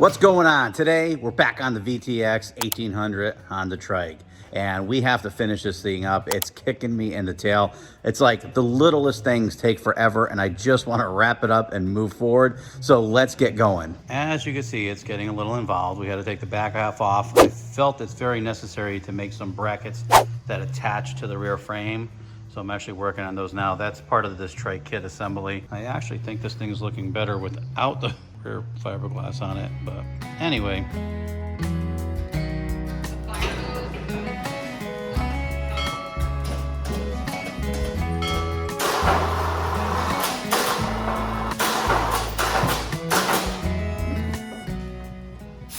What's going on? Today, we're back on the VTX 1800 Honda Trike, and we have to finish this thing up. It's kicking me in the tail. It's like the littlest things take forever, and I just want to wrap it up and move forward. So let's get going. As you can see, it's getting a little involved. We had to take the back half off. I felt it's very necessary to make some brackets that attach to the rear frame. So I'm actually working on those now. That's part of this Trike kit assembly. I actually think this thing is looking better without the rear fiberglass on it, but anyway.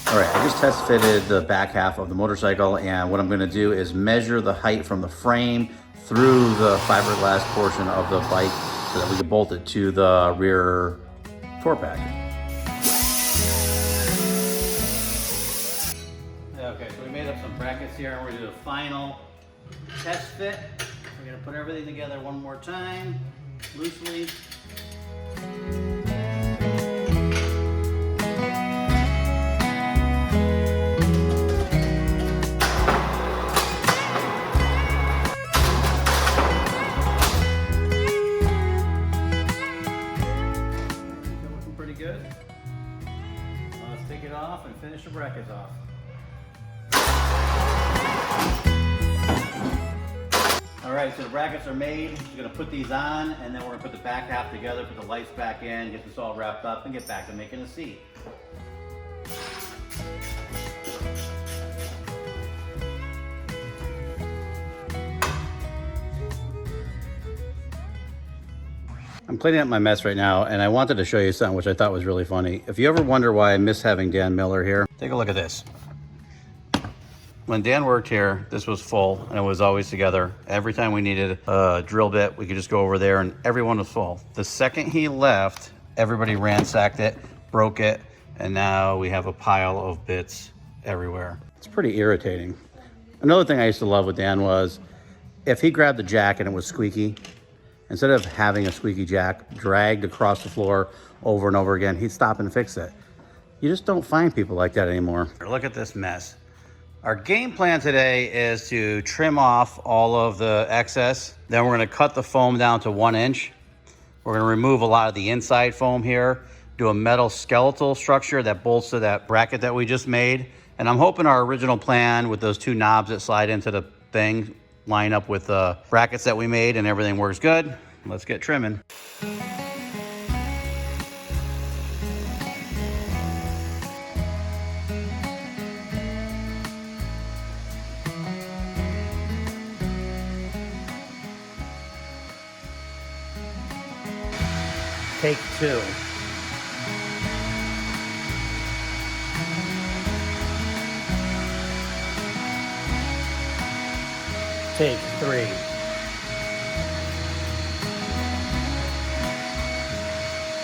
All right, I just test fitted the back half of the motorcycle, and what I'm gonna do is measure the height from the frame through the fiberglass portion of the bike so that we can bolt it to the rear tour pack. Okay, so we made up some brackets here, and we're gonna do a final test fit. We're gonna put everything together one more time, loosely. Looking pretty good. Let's take it off and finish the brackets off. All right, so the brackets are made. We're gonna put these on, and then we're gonna put the back half together, put the lights back in, get this all wrapped up, and get back to making a seat. I'm cleaning up my mess right now, and I wanted to show you something which I thought was really funny. If you ever wonder why I miss having Dan Miller here, take a look at this. When Dan worked here, this was full, and it was always together. Every time we needed a drill bit, we could just go over there, and everyone was full. The second he left, everybody ransacked it, broke it, and now we have a pile of bits everywhere. It's pretty irritating. Another thing I used to love with Dan was, if he grabbed the jack and it was squeaky, instead of having a squeaky jack dragged across the floor over and over again, he'd stop and fix it. You just don't find people like that anymore. Look at this mess. Our game plan today is to trim off all of the excess. Then we're gonna cut the foam down to 1 inch. We're gonna remove a lot of the inside foam here, do a metal skeletal structure that bolts to that bracket that we just made. And I'm hoping our original plan with those 2 knobs that slide into the thing line up with the brackets that we made, and everything works good. Let's get trimming. Take 2. Take 3.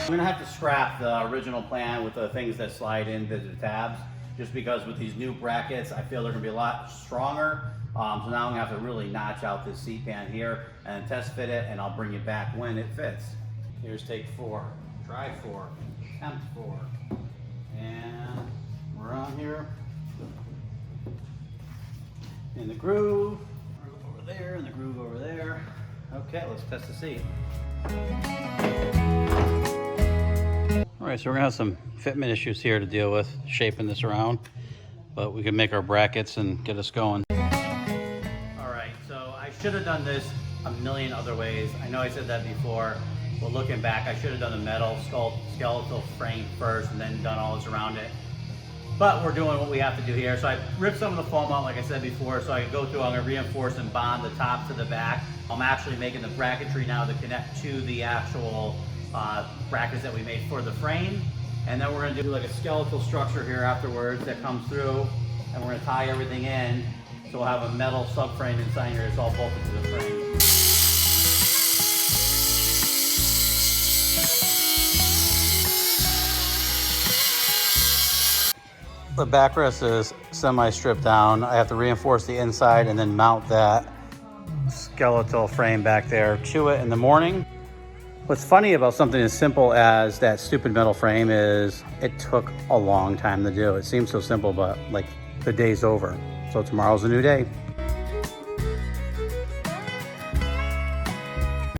I'm gonna have to scrap the original plan with the things that slide into the tabs, just because with these new brackets, I feel they're gonna be a lot stronger. So now I'm gonna have to really notch out this seat pan here and test fit it, and I'll bring you back when it fits. Here's take 4, try 4, attempt 4, and we're on here in the groove. Over there, and the groove over there. Okay, let's test the seat. All right, so we're gonna have some fitment issues here to deal with, shaping this around, but we can make our brackets and get us going. All right, so I should have done this a million other ways. I know I said that before, but looking back, I should have done the metal skeletal frame first and then done all this around it. But we're doing what we have to do here. So I ripped some of the foam out, like I said before, so I can go through, I'm gonna reinforce and bond the top to the back. I'm actually making the bracketry now to connect to the actual brackets that we made for the frame. And then we're gonna do like a skeletal structure here afterwards that comes through, and we're gonna tie everything in. So we'll have a metal subframe inside here. It's all bolted to the frame. The backrest is semi-stripped down. I have to reinforce the inside and then mount that skeletal frame back there to it in the morning. What's funny about something as simple as that stupid metal frame is it took a long time to do. It seems so simple, but like the day's over. So tomorrow's a new day.